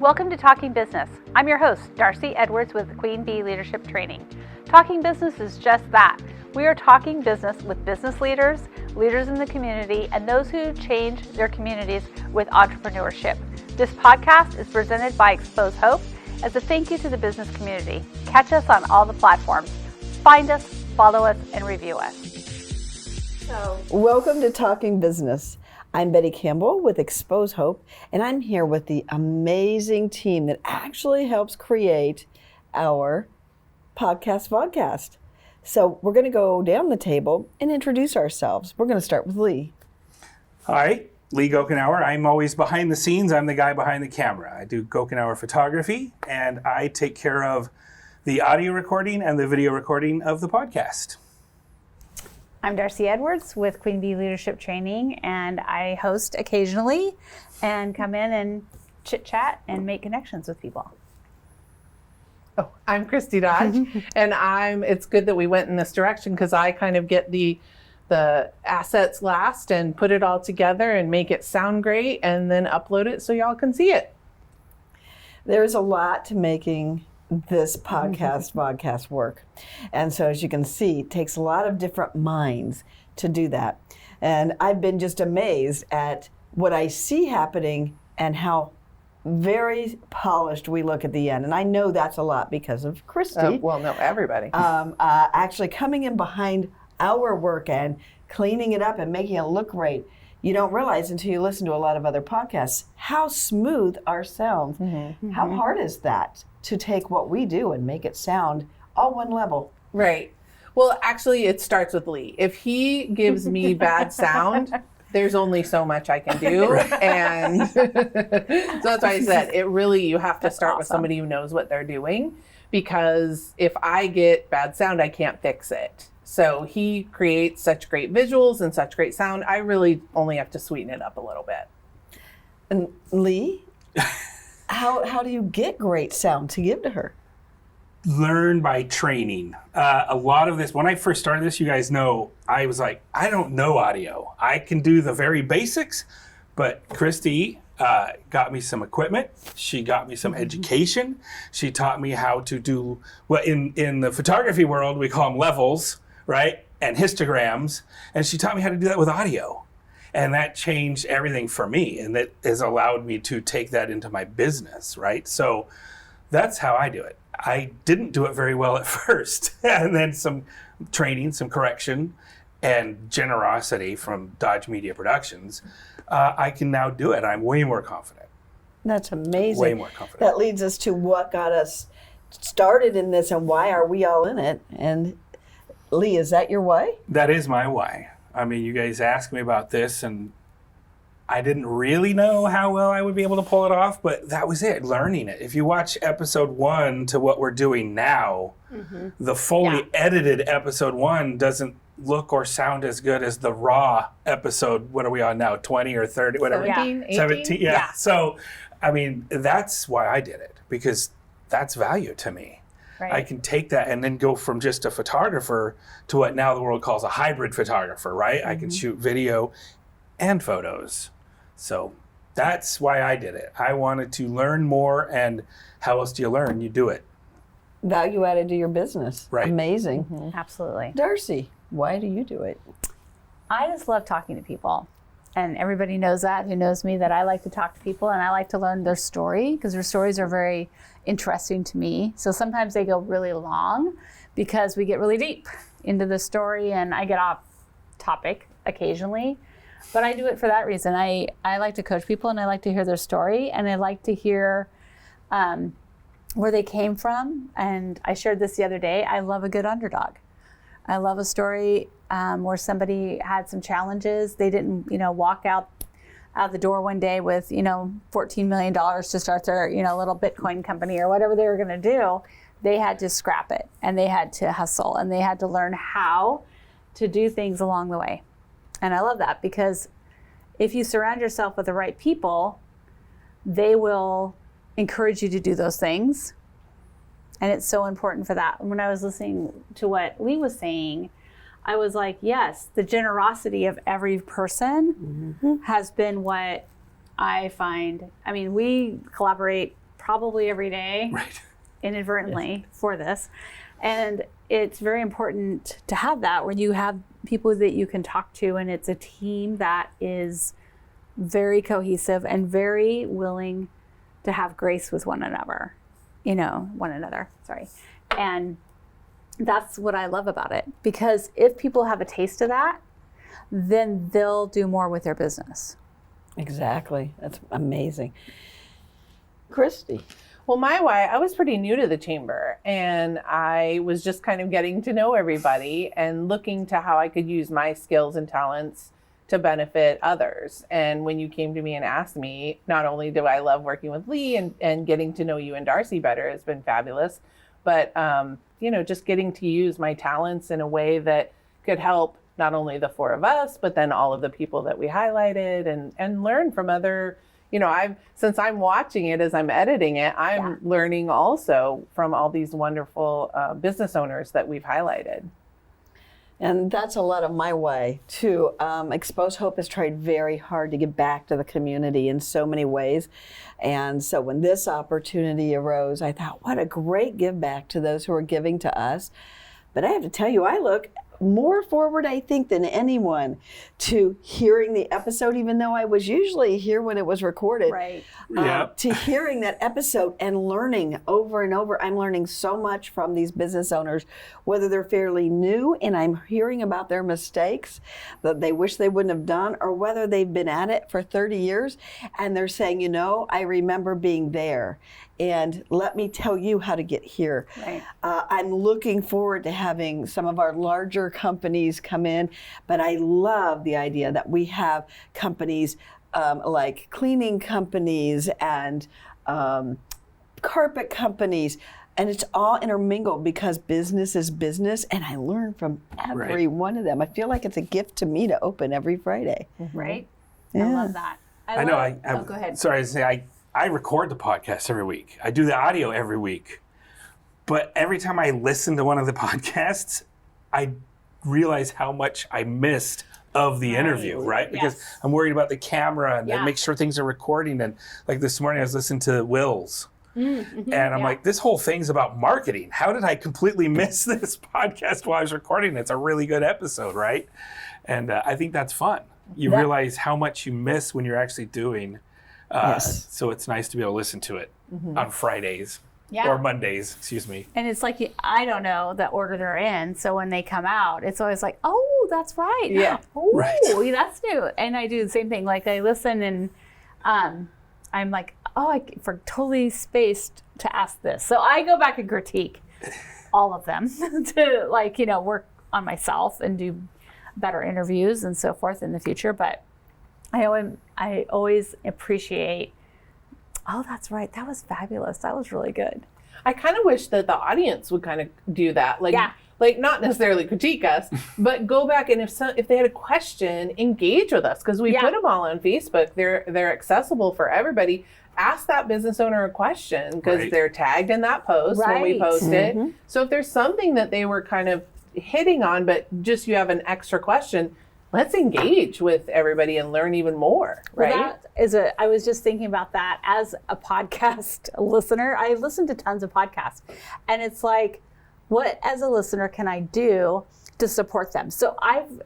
Welcome to Talking Business. I'm your host, Darcy Edwards with Queen Bee Leadership Training. Talking Business is just that. We are talking business with business leaders, leaders in the community, and those who change their communities with entrepreneurship. This podcast is presented by Xpose Hope as a thank you to the business community. Catch us on all the platforms. Find us, follow us, and review us. Welcome to Talking Business. I'm Betty Campbell with Xpose Hope, and I'm here with the amazing team that actually helps create our vodcast. So we're going to go down the table and introduce ourselves. We're going to start with Lee. Hi, Lee Gochenour. I'm always behind the scenes. I'm the guy behind the camera. I do Gochenour Photography, and I take care of the audio recording and the video recording of the podcast. I'm Darcy Edwards with Queen Bee Leadership Training, and I host occasionally and come in and chit-chat and make connections with people. Oh, I'm Christi Dodge, and it's good that we went in this direction because I kind of get the assets last and put it all together and make it sound great and then upload it so y'all can see it. There's a lot to making this vodcast work. And so as you can see, it takes a lot of different minds to do that. And I've been just amazed at what I see happening and how very polished we look at the end. And I know that's a lot because of Christi. Everybody. Actually coming in behind our work and cleaning it up and making it look great. You don't realize until you listen to a lot of other podcasts how smooth our sounds. Mm-hmm. How hard is that to take what we do and make it sound all one level? Right. Well, actually, it starts with Lee. If he gives me bad sound, there's only so much I can do. And so that's why I said you have to start with somebody who knows what they're doing, because if I get bad sound, I can't fix it. So he creates such great visuals and such great sound. I really only have to sweeten it up a little bit. And Lee, how do you get great sound to give to her? Learn by training. A lot of this, when I first started this, you guys know, I was like, I don't know audio. I can do the very basics, but Christi got me some equipment. She got me some education. She taught me how to do what in the photography world, we call them levels, right? And histograms. And she taught me how to do that with audio. And that changed everything for me. And that has allowed me to take that into my business, right? So that's how I do it. I didn't do it very well at first. And then some training, some correction, and generosity from Dodge Media Productions. I can now do it. I'm way more confident. That's amazing. Way more confident. That leads us to what got us started in this and why are we all in it? And Lee, is that your why? That is my why. I mean, you guys asked me about this and I didn't really know how well I would be able to pull it off, but that was it, learning it. If you watch episode 1 to what we're doing now, the fully edited episode 1 doesn't look or sound as good as the raw episode. What are we on now? 20 or 30, whatever. 17, 18? 17, yeah. So, I mean, that's why I did it, because that's value to me. Right. I can take that and then go from just a photographer to what now the world calls a hybrid photographer, right? I can shoot video and photos. So that's why I did it. I wanted to learn more, and how else do you learn? You do it. Value added to your business. Right. Amazing. Absolutely. Darcy, why do you do it? I just love talking to people. And everybody knows that, who knows me, that I like to talk to people and I like to learn their story because their stories are very interesting to me. So sometimes they go really long because we get really deep into the story and I get off topic occasionally. But I do it for that reason. I like to coach people and I like to hear their story and I like to hear where they came from. And I shared this the other day. I love a good underdog. I love a story where somebody had some challenges. They didn't, walk out the door one day with, $14 million to start their, little Bitcoin company or whatever they were going to do. They had to scrap it and they had to hustle and they had to learn how to do things along the way. And I love that because if you surround yourself with the right people, they will encourage you to do those things. And it's so important for that. When I was listening to what Lee was saying, I was like, yes, the generosity of every person has been what I find. I mean, we collaborate probably every day Right. inadvertently for this. And it's very important to have that where you have people that you can talk to, and it's a team that is very cohesive and very willing to have grace with one another, sorry. And that's what I love about it, because if people have a taste of that, then they'll do more with their business. Exactly. That's amazing. Christi. Well, my why, I was pretty new to the chamber, and I was just kind of getting to know everybody and looking to how I could use my skills and talents to benefit others. And when you came to me and asked me, not only do I love working with Lee and getting to know you and Darcy better has been fabulous, but just getting to use my talents in a way that could help not only the four of us, but then all of the people that we highlighted and learn from other. Since I'm watching it as I'm editing it, I'm learning also from all these wonderful business owners that we've highlighted. And that's a lot of my way too. Xpose Hope has tried very hard to give back to the community in so many ways. And so when this opportunity arose, I thought, what a great give back to those who are giving to us. But I have to tell you, I look more forward, I think, than anyone to hearing the episode, even though I was usually here when it was recorded. Right. To hearing that episode and learning over and over. I'm learning so much from these business owners, whether they're fairly new and I'm hearing about their mistakes that they wish they wouldn't have done, or whether they've been at it for 30 years and they're saying, I remember being there. And let me tell you how to get here. Right. I'm looking forward to having some of our larger companies come in, but I love the idea that we have companies like cleaning companies and carpet companies, and it's all intermingled because business is business, and I learn from every one of them. I feel like it's a gift to me to open every Friday. Right? Yeah. I love that. I know. Go ahead. Sorry to say, I record the podcast every week. I do the audio every week. But every time I listen to one of the podcasts, I realize how much I missed of the interview, right? Because I'm worried about the camera and make sure things are recording. And like this morning, I was listening to Will's. And I'm like, this whole thing's about marketing. How did I completely miss this podcast while I was recording? It's a really good episode, right? And I think that's fun. You realize how much you miss when you're actually doing. So it's nice to be able to listen to it on Fridays or Mondays, excuse me. And it's like, I don't know the order they're in. So when they come out, it's always like, oh, that's right. Yeah. Oh, Right. That's new. And I do the same thing. Like I listen and I'm like, oh, I totally spaced to ask this. So I go back and critique all of them to work on myself and do better interviews and so forth in the future. But I always appreciate, oh, that's right. That was fabulous. That was really good. I kind of wish that the audience would kind of do that. Like not necessarily critique us, but go back and if they had a question, engage with us, because we put them all on Facebook. They're accessible for everybody. Ask that business owner a question because they're tagged in that post when we post it. So if there's something that they were kind of hitting on, but just you have an extra question, let's engage with everybody and learn even more, right? Well, I was just thinking about that as a podcast listener. I listen to tons of podcasts, and it's like, what as a listener can I do to support them? So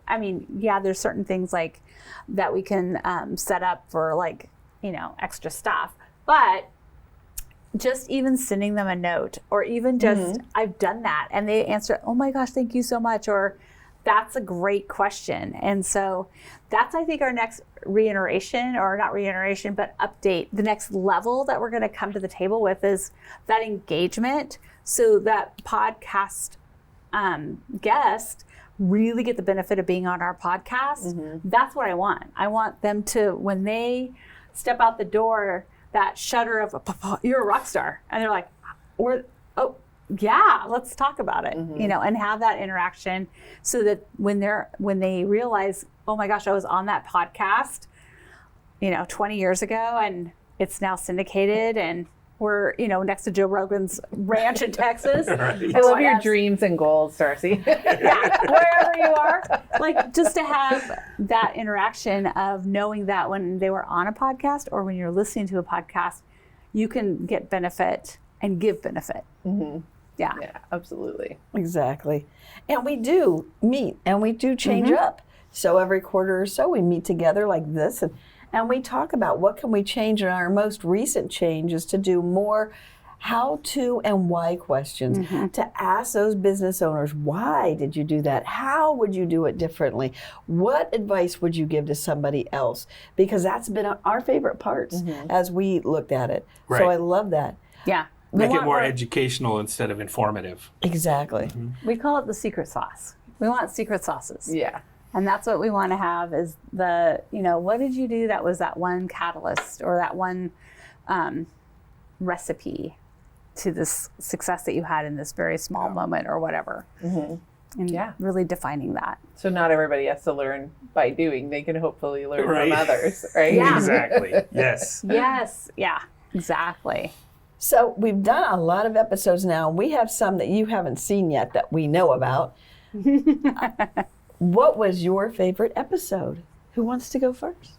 there's certain things like that we can set up for extra stuff, but just even sending them a note or even just, I've done that and they answer, oh my gosh, thank you so much. Or that's a great question. And so that's, I think, our next reiteration, or not reiteration, but update. The next level that we're going to come to the table with is that engagement, so that podcast guest really get the benefit of being on our podcast. That's what I want. I want them to, when they step out the door, that shudder of, you're a rock star. And they're like, yeah, let's talk about it, and have that interaction, so that when they realize, oh my gosh, I was on that podcast, 20 years ago, and it's now syndicated, and we're, next to Joe Rogan's ranch in Texas. I love your dreams and goals, Darcy. Wherever you are, just to have that interaction of knowing that when they were on a podcast or when you're listening to a podcast, you can get benefit and give benefit. Mm-hmm. Yeah. Yeah, absolutely. Exactly. And we do meet and we do change up. So every quarter or so we meet together like this and we talk about what can we change. And our most recent change is to do more how to and why questions, to ask those business owners, why did you do that? How would you do it differently? What advice would you give to somebody else? Because that's been our favorite parts as we looked at it. Right. So I love that. Yeah. Make it more educational instead of informative. Exactly. We call it the secret sauce. We want secret sauces. Yeah. And that's what we want to have is the, what did you do that was that one catalyst or that one recipe to this success that you had in this very small moment or whatever. And really defining that. So not everybody has to learn by doing. They can hopefully learn Right. from others, right? Yeah. Exactly. Yes. Yes. Yeah, exactly. So we've done a lot of episodes now. We have some that you haven't seen yet that we know about. What was your favorite episode? Who wants to go first?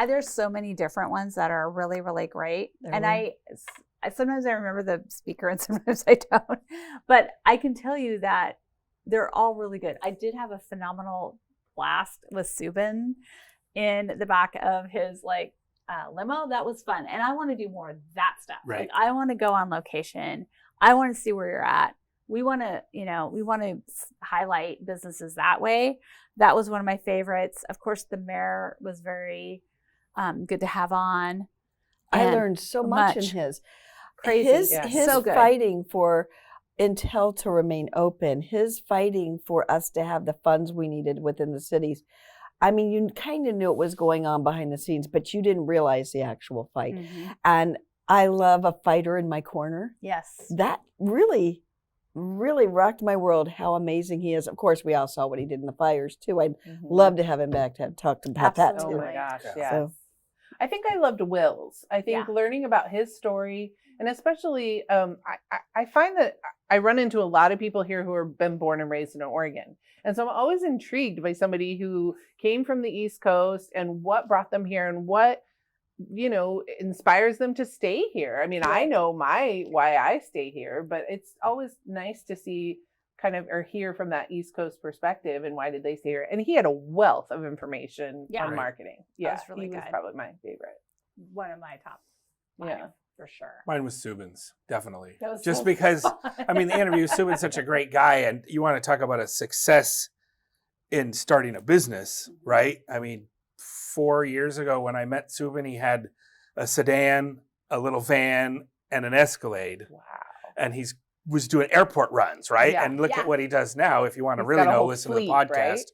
There's so many different ones that are really, really great. And I sometimes I remember the speaker and sometimes I don't. But I can tell you that they're all really good. I did have a phenomenal blast with Subin in the back of his limo. That was fun. And I want to do more of that stuff. Right. Like I want to go on location. I want to see where you're at. We want to, highlight businesses that way. That was one of my favorites. Of course, the mayor was very good to have on. I And learned so much in his. Crazy. His So good. fighting for Intel to remain open, his fighting for us to have the funds we needed within the cities. I mean, you kind of knew it was going on behind the scenes, but you didn't realize the actual fight. And I love a fighter in my corner. Yes. That really rocked my world, how amazing he is. Of course, we all saw what he did in the fires, too. I'd love to have him back to talk about that, Absolutely. too. Oh my gosh, yes. So- I think I loved Will's. I think learning about his story, and especially, I find that I run into a lot of people here who have been born and raised in Oregon. And so I'm always intrigued by somebody who came from the East Coast and what brought them here and what, inspires them to stay here. I mean, I know why I stay here, but it's always nice to see or hear from that East Coast perspective and why did they stay here. And he had a wealth of information on marketing. Yeah, was really he was good. probably my favorite. One of my top 5 for sure. Mine was Subin's, definitely. That was Just so because, fun. I mean, the interview, Subin's such a great guy, and you want to talk about a success in starting a business, right? I mean, 4 years ago when I met Subin, he had a sedan, a little van, and an Escalade. Wow. And was doing airport runs, right? Yeah. And look at what he does now. If you want to He's really got a know, whole listen fleet, to the podcast.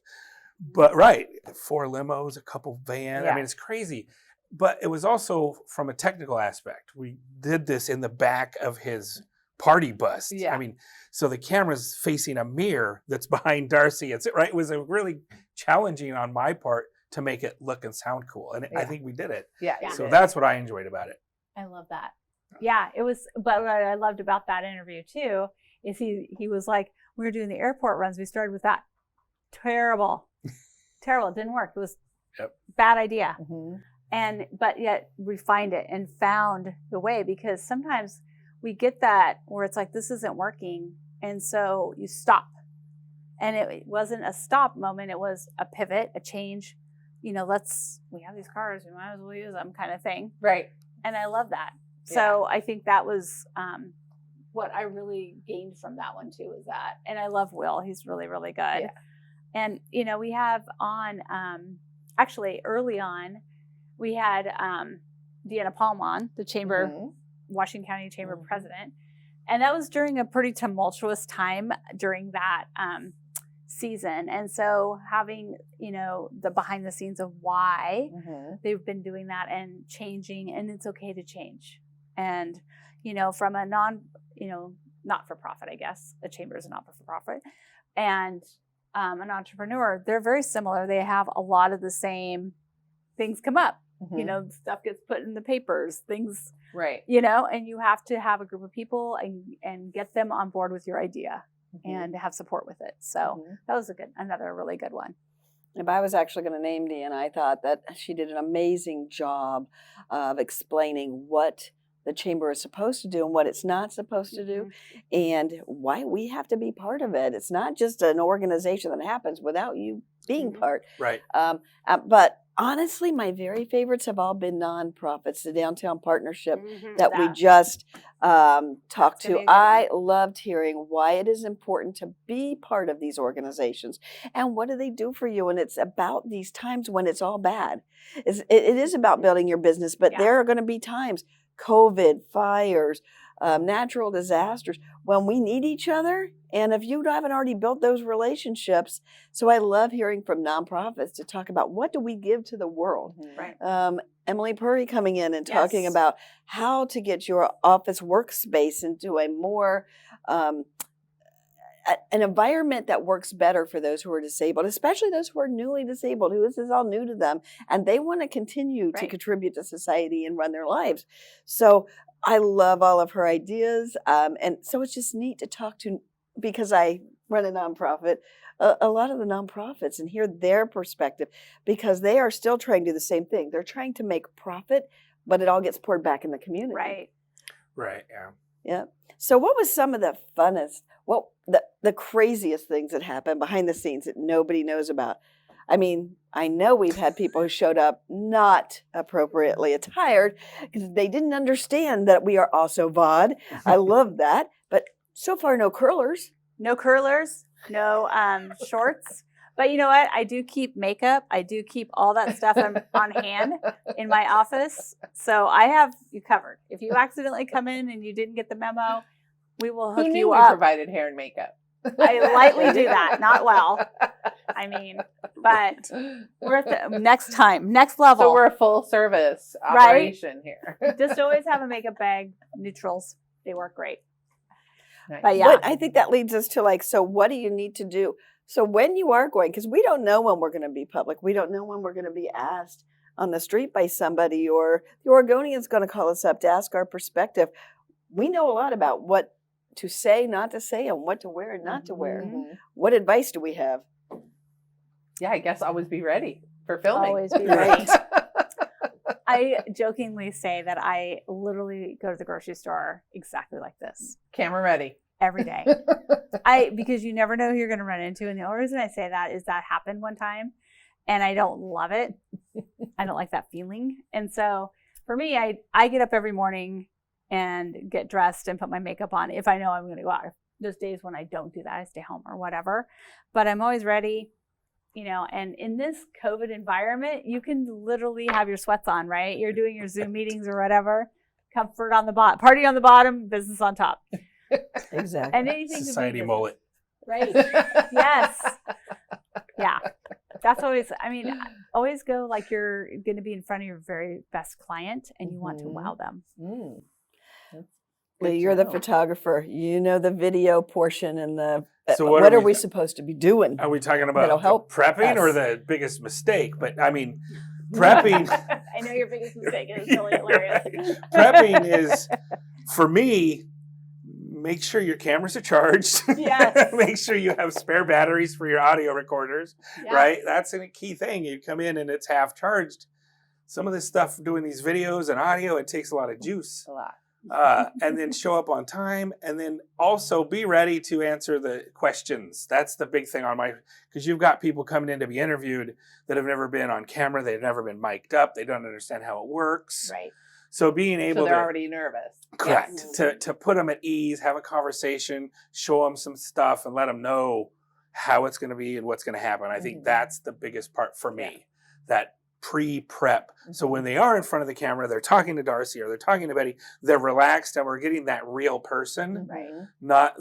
right? But 4 limos, a couple vans. I mean, it's crazy. But it was also from a technical aspect. We did this in the back of his party bus. Yeah. I mean, so the camera's facing a mirror that's behind Darcy. Right? It was a really challenging on my part to make it look and sound cool. And I think we did it. Yeah. So that's what I enjoyed about it. I love that. Yeah, it was. But what I loved about that interview too is he was like, we were doing the airport runs. We started with that. Terrible. It didn't work. It was bad idea. But yet refined it and found the way, because sometimes we get that where it's like, this isn't working. And so you stop. And it wasn't a stop moment. It was a pivot, a change. We have these cars, we might as well use them kind of thing. Right. And I love that. So I think that was what I really gained from that one too, is that. And I love Will. He's really, really good. Yeah. And, we have on, actually early on, we had Deanna Palm on, the Chamber, Washington County Chamber president. And that was during a pretty tumultuous time during that season. And so having, the behind the scenes of why they've been doing that and changing, and it's okay to change. And, from a not-for-profit, I guess, a chamber is a not-for-profit, and an entrepreneur, they're very similar. They have a lot of the same things come up. Stuff gets put in the papers, things, right. And you have to have a group of people and get them on board with your idea and have support with it. So that was another really good one. If I was actually going to name Deanna, I thought that she did an amazing job of explaining what the chamber is supposed to do and what it's not supposed to do, and why we have to be part of it. It's not just an organization that happens without you being part. Right. But honestly, my very favorites have all been nonprofits. The Downtown Partnership that we just talked to. I loved hearing why it is important to be part of these organizations and what do they do for you. And it's about these times when it's all bad. It is about building your business, but there are going to be times, COVID, fires, natural disasters, when we need each other. And if you haven't already built those relationships, so I love hearing from nonprofits to talk about what do we give to the world. Right. Emily Purry coming in and talking about how to get your office workspace into a more an environment that works better for those who are disabled, especially those who are newly disabled, who this is all new to them, and they want to continue to contribute to society and run their lives. So I love all of her ideas. And so it's just neat to talk to, because I run a nonprofit, a lot of the nonprofits, and hear their perspective, because they are still trying to do the same thing. They're trying to make profit, but it all gets poured back in the community. Right. Right. Yeah. Yeah. So what was some of the funnest, the craziest things that happened behind the scenes that nobody knows about? I mean, I know we've had people who showed up not appropriately attired because they didn't understand that we are also VOD. I love that. But so far, no curlers. No curlers, no shorts. But you know what? I do keep makeup. I do keep all that stuff on hand in my office. So I have you covered. If you accidentally come in and you didn't get the memo, we will hook you up. We provided hair and makeup. I lightly do that, not well. I mean, but we're at the next level. So we're a full service operation here. Just always have a makeup bag, neutrals. They work great. Nice. But yeah. But I think that leads us to so what do you need to do? So when you are going, because we don't know when we're going to be public. We don't know when we're going to be asked on the street by somebody, or the Oregonian's going to call us up to ask our perspective. We know a lot about what to say, not to say, and what to wear and not to wear. What advice do we have? Yeah, I guess always be ready for filming. Always be ready. I jokingly say that I literally go to the grocery store exactly like this. Camera ready. Every day. Because you never know who you're going to run into. And the only reason I say that is that happened one time and I don't love it. I don't like that feeling. And so for me, I get up every morning and get dressed and put my makeup on if I know I'm going to go out. There's days when I don't do that. I stay home or whatever. But I'm always ready, and in this COVID environment, you can literally have your sweats on, right? You're doing your Zoom meetings or whatever. Comfort on the bottom, party on the bottom, business on top. Exactly. And anything Society mullet. Right. Yes. Yeah. That's always go like you're going to be in front of your very best client and you want to wow them. Lee, you're the photographer. You know the video portion and the. So what are we supposed to be doing? Are we talking about prepping or the biggest mistake? But I mean, prepping. I know your biggest mistake is really hilarious. Prepping is, for me, make sure your cameras are charged. Yes. Make sure you have spare batteries for your audio recorders, right? That's a key thing. You come in and it's half charged. Some of this stuff, doing these videos and audio, it takes a lot of juice. A lot. And then show up on time, and then also be ready to answer the questions. That's the big thing because you've got people coming in to be interviewed that have never been on camera. They've never been mic'd up. They don't understand how it works. Right. So being able they're already nervous. Correct. Yes. To put them at ease, have a conversation, show them some stuff, and let them know how it's going to be and what's going to happen. I think that's the biggest part for me, that pre-prep. So when they are in front of the camera, they're talking to Darcy or they're talking to Betty, they're relaxed and we're getting that real person, not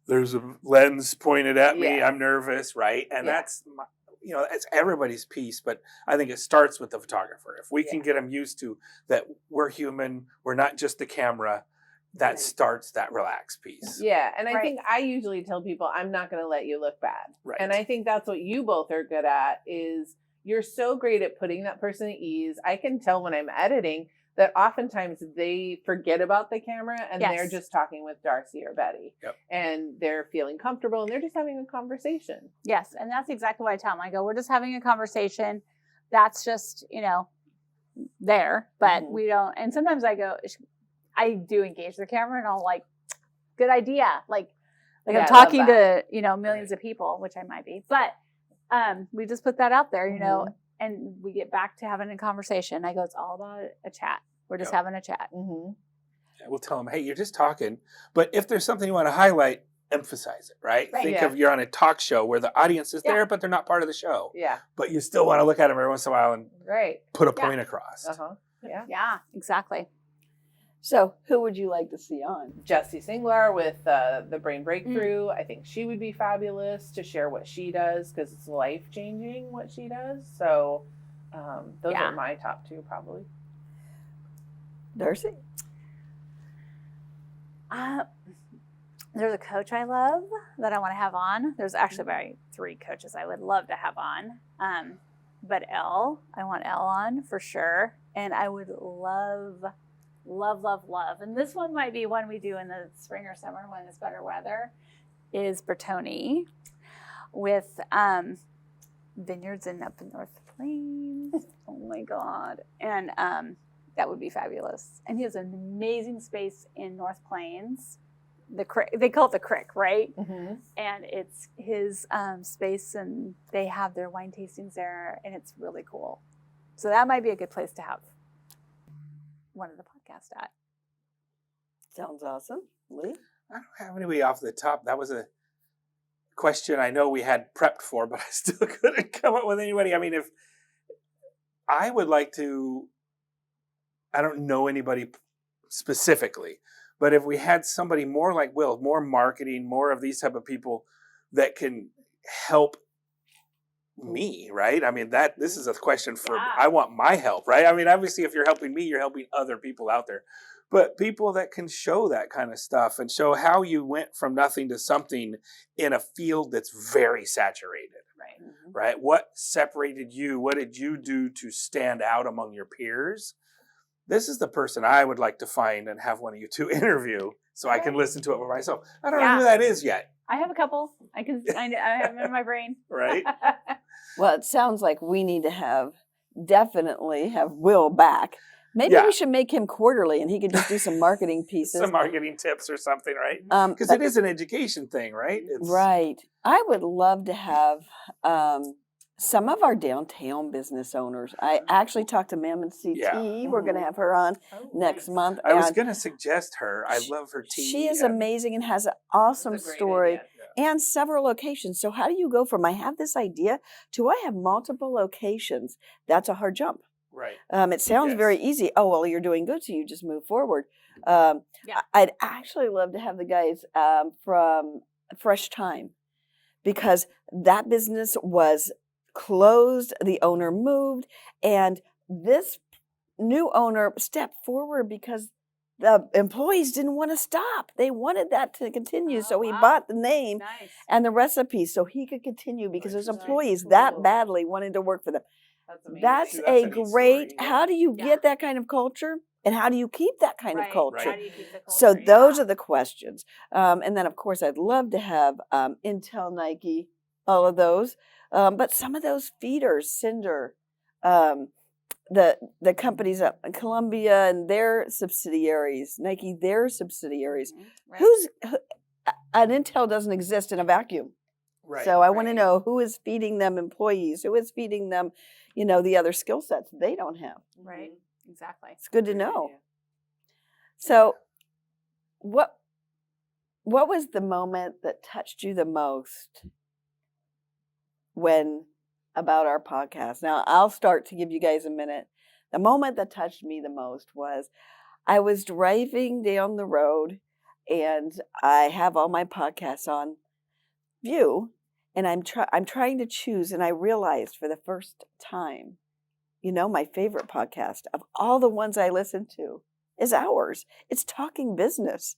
there's a lens pointed at me, I'm nervous, right? And that's it's everybody's piece, but I think it starts with the photographer. If we can get them used to that we're human, we're not just the camera, that starts that relaxed piece. Yeah, and I think I usually tell people, I'm not going to let you look bad. Right. And I think that's what you both are good at, is you're so great at putting that person at ease. I can tell when I'm editing that oftentimes they forget about the camera and they're just talking with Darcy or Betty. Yep. And they're feeling comfortable and they're just having a conversation. Yes, and that's exactly what I tell them. I go, we're just having a conversation. That's just, there. But we don't. And sometimes I go, I do engage the camera and I'll like, good idea. Like Yeah, I'm I talking love to, millions of people, which I might be, but we just put that out there, and we get back to having a conversation. I go, it's all about a chat. We're just having a chat. Mm-hmm. Yeah, we'll tell them, hey, you're just talking. But if there's something you want to highlight, emphasize it, right? Think of you're on a talk show where the audience is there, but they're not part of the show. Yeah. But you still want to look at them every once in a while and put a point across. Uh-huh. Yeah. Yeah, exactly. So, who would you like to see on? Jessie Singler with the brain breakthrough. I think she would be fabulous to share what she does because it's life changing what she does. So those are my top two probably. Darcy? There's a coach I love that I want to have on. There's actually three coaches I would love to have on. But I want Elle on for sure. And I would love. And this one might be one we do in the spring or summer when it's better weather, is Bertoni with vineyards up in North Plains. Oh my God. And that would be fabulous. And he has an amazing space in North Plains. The creek, they call it the creek, right? Mm-hmm. And it's his space, and they have their wine tastings there, and it's really cool. So that might be a good place to have one of the podcasts at. Sounds awesome. Lee? I don't have anybody off the top. That was a question I know we had prepped for, but I still couldn't come up with anybody. I mean, if I would like to, I don't know anybody specifically, but if we had somebody more like Will, more marketing, more of these type of people that can help me, right? I mean, this is a question for, I want my help, right? I mean, obviously if you're helping me, you're helping other people out there, but people that can show that kind of stuff and show how you went from nothing to something in a field that's very saturated, right? What separated you? What did you do to stand out among your peers? This is the person I would like to find and have one of you two interview so I can listen to it for myself. I don't know who that is yet. I have a couple. I have them in my brain. Right. Well, it sounds like we need to definitely have Will back. Maybe we should make him quarterly and he could just do some marketing pieces. Some marketing tips or something, right? Because it is an education thing, right? Right. I would love to have some of our downtown business owners. I actually talked to Mammoth CT. Yeah. We're going to have her on next month. I was going to suggest her. I love her tea. She is amazing and has an awesome story and several locations. So how do you go from I have this idea to I have multiple locations? That's a hard jump. Right. It sounds very easy. Oh, well, you're doing good, so you just move forward. I'd actually love to have the guys from Fresh Time because that business was closed, the owner moved, and this new owner stepped forward because the employees didn't want to stop. They wanted that to continue, so he bought the name and the recipe so he could continue because his employees that badly wanted to work for them. That's amazing. That's a great, how do you get that kind of culture? And how do you keep that kind of culture? How do you keep the culture? So those are the questions. And then, of course, I'd love to have Intel, Nike, all of those. But some of those feeders, Cinder, the companies up in Columbia and their subsidiaries, Nike, their subsidiaries. An Intel doesn't exist in a vacuum. Right. So I want to know who is feeding them employees, who is feeding them, the other skill sets they don't have. Right. Exactly. It's good to know. So what was the moment that touched you the most about our podcast? Now, I'll start to give you guys a minute. The moment that touched me the most was I was driving down the road and I have all my podcasts on view and I'm trying to choose, and I realized for the first time, my favorite podcast of all the ones I listen to is ours. It's Talking Business.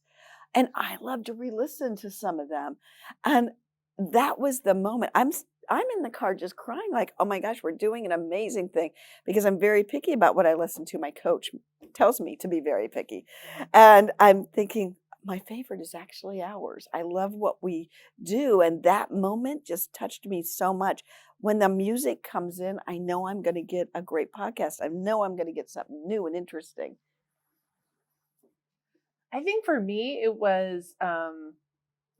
And I love to re-listen to some of them. And that was the moment. I'm in the car just crying like, oh my gosh, we're doing an amazing thing, because I'm very picky about what I listen to. My coach tells me to be very picky. And I'm thinking, my favorite is actually ours. I love what we do. And that moment just touched me so much. When the music comes in, I know I'm going to get a great podcast. I know I'm going to get something new and interesting. I think for me, it was,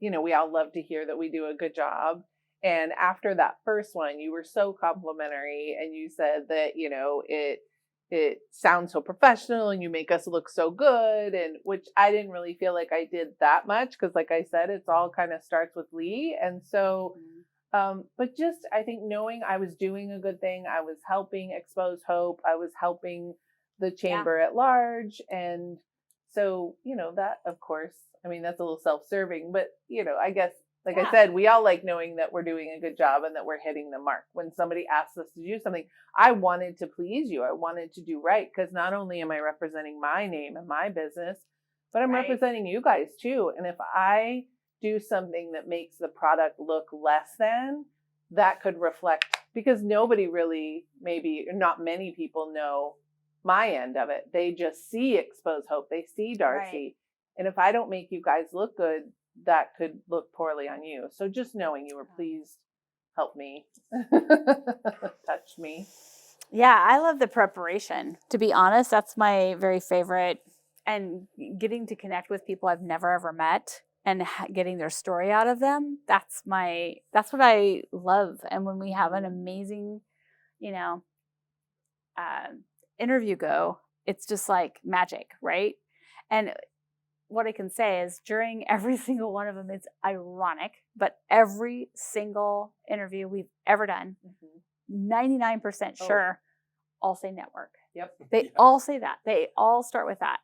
we all love to hear that we do a good job. And after that first one, you were so complimentary, and you said that, it sounds so professional and you make us look so good, and which I didn't really feel like I did that much, because like I said, it's all kind of starts with Lee. And so but just I think knowing I was doing a good thing, I was helping Xpose Hope, I was helping the chamber at large. And so that, of course, I mean, that's a little self-serving, but I guess like I said, we all like knowing that we're doing a good job and that we're hitting the mark. When somebody asks us to do something, I wanted to please you. I wanted to do right, because not only am I representing my name and my business, but I'm representing you guys too. And if I do something that makes the product look less than, that could reflect, because nobody really, maybe not many people know my end of it. They just see Xpose Hope, they see Darcy. And if I don't make you guys look good, that could look poorly on you. So just knowing you were pleased helped me, touched me. Yeah, I love the preparation. To be honest, that's my very favorite. And getting to connect with people I've never ever met and getting their story out of them, that's what I love. And when we have an amazing, interview go, it's just like magic, right? And what I can say is during every single one of them, it's ironic, but every single interview we've ever done, 99% sure, all say network. Yep. They all say that. They all start with that.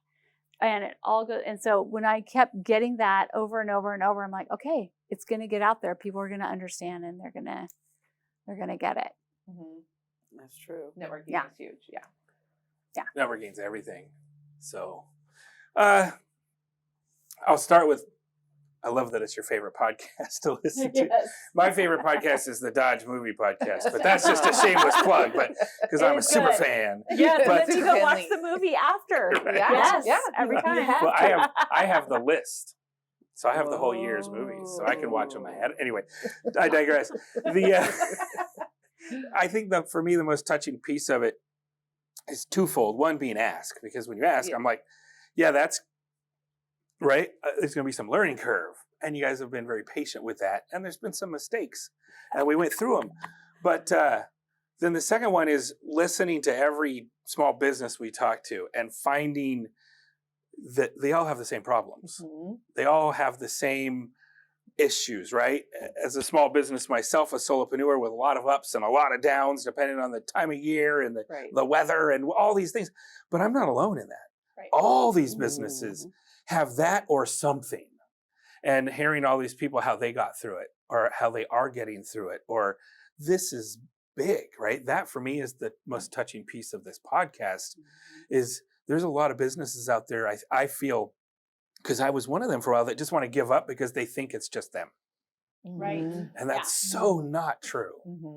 And it all goes. And so when I kept getting that over and over and over, I'm like, okay, it's going to get out there. People are going to understand, and they're going to get it. Mm-hmm. That's true. Networking is huge. Yeah. Networking's everything. So, I'll start with, I love that it's your favorite podcast to listen to. Yes. My favorite podcast is the Dodge Movie Podcast, but that's just a shameless plug, but because I'm a super fan. Yes, but, and then you go watch the movie after. Right. Yes, every time. Well, I have the list. So I have the whole year's movies, so I can watch them ahead. Anyway, I digress. I think that for me, the most touching piece of it is twofold. One being ask, because when you ask, I'm like, yeah, that's right. There's going to be some learning curve. And you guys have been very patient with that. And there's been some mistakes, and we went through them. But then the second one is listening to every small business we talk to and finding that they all have the same problems. Mm-hmm. They all have the same issues, right? As a small business myself, a solopreneur with a lot of ups and a lot of downs, depending on the time of year and the weather and all these things. But I'm not alone in that. Right. All these businesses have that or something. And hearing all these people, how they got through it, or how they are getting through it, or this is big, right? That for me is the most touching piece of this podcast. Is there's a lot of businesses out there, I feel, because I was one of them for a while, that just want to give up because they think it's just them. Right. And that's so not true.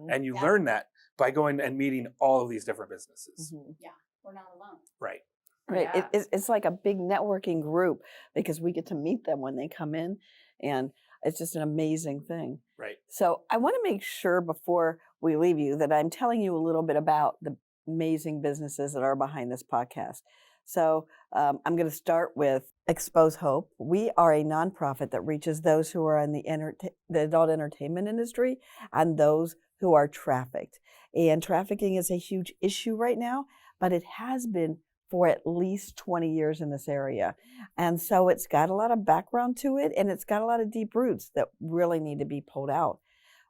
And you learn that by going and meeting all of these different businesses. Yeah, we're not alone. Right. Right. Yeah. It's like a big networking group, because we get to meet them when they come in, and it's just an amazing thing. Right. So I want to make sure before we leave you that I'm telling you a little bit about the amazing businesses that are behind this podcast. So I'm going to start with Xpose Hope. We are a nonprofit that reaches those who are in the adult entertainment industry and those who are trafficked. And trafficking is a huge issue right now, but it has been for at least 20 years in this area. And so it's got a lot of background to it, and it's got a lot of deep roots that really need to be pulled out.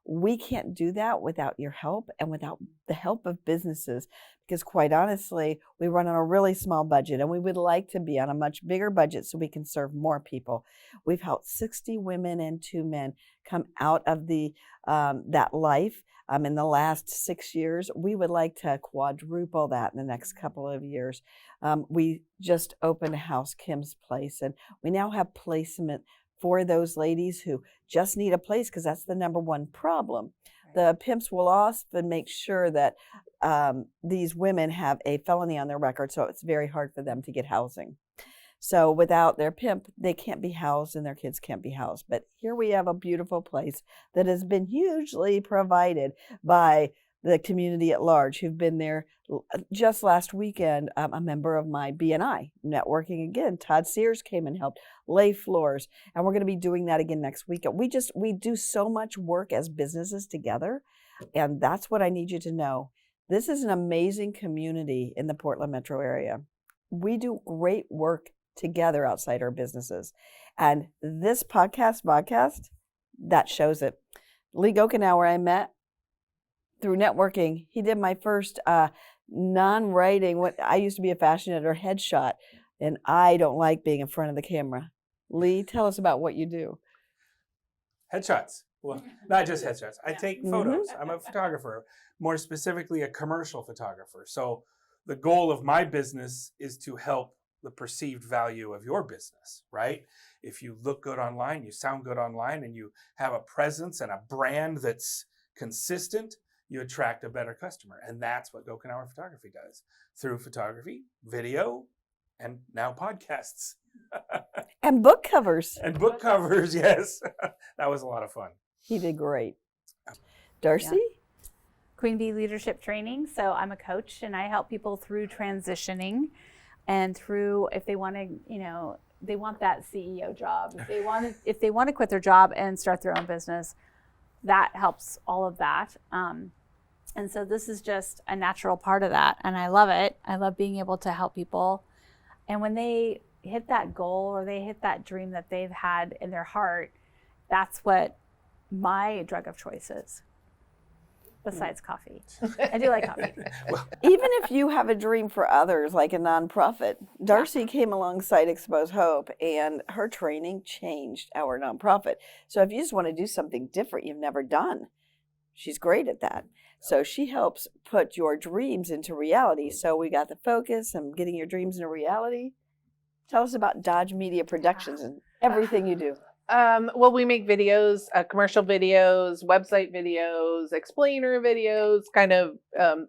We can't do that without your help and without the help of businesses, because quite honestly, we run on a really small budget, and we would like to be on a much bigger budget so we can serve more people. We've helped 60 women and 2 men come out of that life in the last 6 years. We would like to quadruple that in the next couple of years. We just opened a house, Kim's Place, and we now have placement for those ladies who just need a place, because that's the number one problem. Right. The pimps will often make sure that these women have a felony on their record, so it's very hard for them to get housing. So without their pimp, they can't be housed and their kids can't be housed. But here we have a beautiful place that has been hugely provided by the community at large who've been there. Just last weekend, a member of my BNI networking again, Todd Sears, came and helped lay floors, and we're going to be doing that again next week. We do so much work as businesses together, and that's what I need you to know. This is an amazing community in the Portland metro area. We do great work together outside our businesses, and this podcast, that shows it. Lee Gochenour, I met through networking. He did my first non-writing. What I used to be a fashion editor, headshot, and I don't like being in front of the camera. Lee, tell us about what you do. Headshots. Well, not just headshots. I take photos. I'm a photographer, more specifically a commercial photographer. So the goal of my business is to help the perceived value of your business, right? If you look good online, you sound good online, and you have a presence and a brand that's consistent, you attract a better customer. And that's what Gochenour Photography does through photography, video, and now podcasts. And book covers. And book covers, yes. That was a lot of fun. He did great. Darcy? Queen Bee Leadership Training. So I'm a coach, and I help people through transitioning and through, if they want to, they want that CEO job. If they want to quit their job and start their own business, that helps all of that. And so this is just a natural part of that. And I love it. I love being able to help people. And when they hit that goal or they hit that dream that they've had in their heart, that's what my drug of choice is. Besides coffee. I do like coffee. Even if you have a dream for others, like a nonprofit, Darcy came alongside Xpose Hope, and her training changed our nonprofit. So if you just want to do something different you've never done, she's great at that. So she helps put your dreams into reality. So we got the focus and getting your dreams into reality. Tell us about Dodge Media Productions and everything you do. Well, we make videos, commercial videos, website videos, explainer videos, kind of,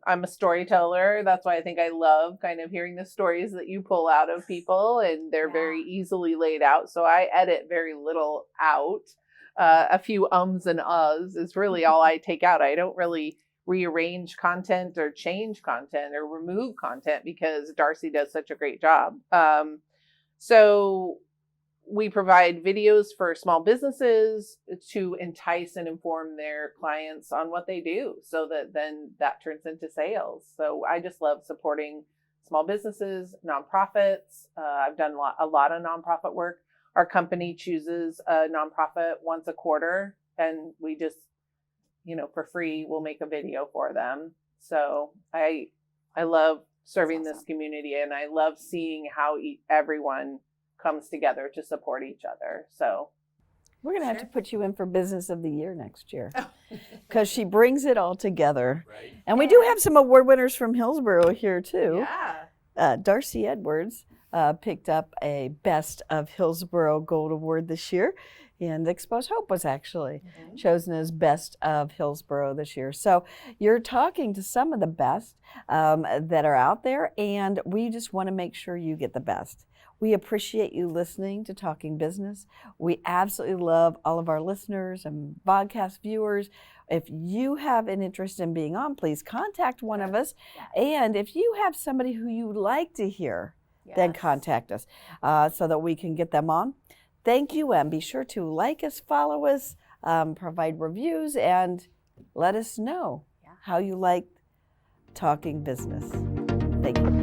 I'm a storyteller. That's why I think I love kind of hearing the stories that you pull out of people, and they're very easily laid out. So I edit very little out. A few ums and uhs is really all I take out. I don't really rearrange content or change content or remove content because Darcy does such a great job. So we provide videos for small businesses to entice and inform their clients on what they do, so that then that turns into sales. So I just love supporting small businesses, nonprofits. I've done a lot of nonprofit work. Our company chooses a nonprofit once a quarter, and we just, for free, we'll make a video for them. So I love serving this community, and I love seeing how everyone comes together to support each other. So we're going to have to put you in for Business of the Year next year, because she brings it all together. Right. And we do have some award winners from Hillsborough here too. Yeah. Darcy Edwards picked up a Best of Hillsborough Gold Award this year, and Xpose Hope was actually chosen as Best of Hillsborough this year. So you're talking to some of the best that are out there, and we just want to make sure you get the best. We appreciate you listening to Talking Business. We absolutely love all of our listeners and podcast viewers. If you have an interest in being on, please contact one of us. And if you have somebody who you would like to hear, then contact us so that we can get them on. Thank you, and be sure to like us, follow us, provide reviews, and let us know how you like Talking Business. Thank you.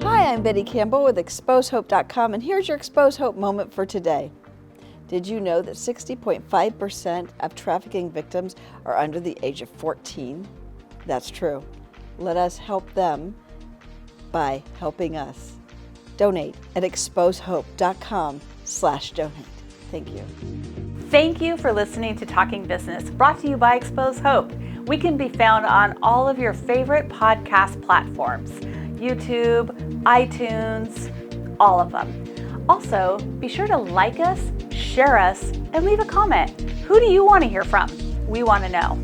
Hi, I'm Betty Campbell with XposeHope.com, and here's your Xpose Hope moment for today. Did you know that 60.5% of trafficking victims are under the age of 14? That's true. Let us help them by helping us. Donate at XposeHope.com/donate. Thank you. Thank you for listening to Talking Business, brought to you by Xpose Hope. We can be found on all of your favorite podcast platforms. YouTube, iTunes, all of them. Also, be sure to like us, share us, and leave a comment. Who do you want to hear from? We want to know.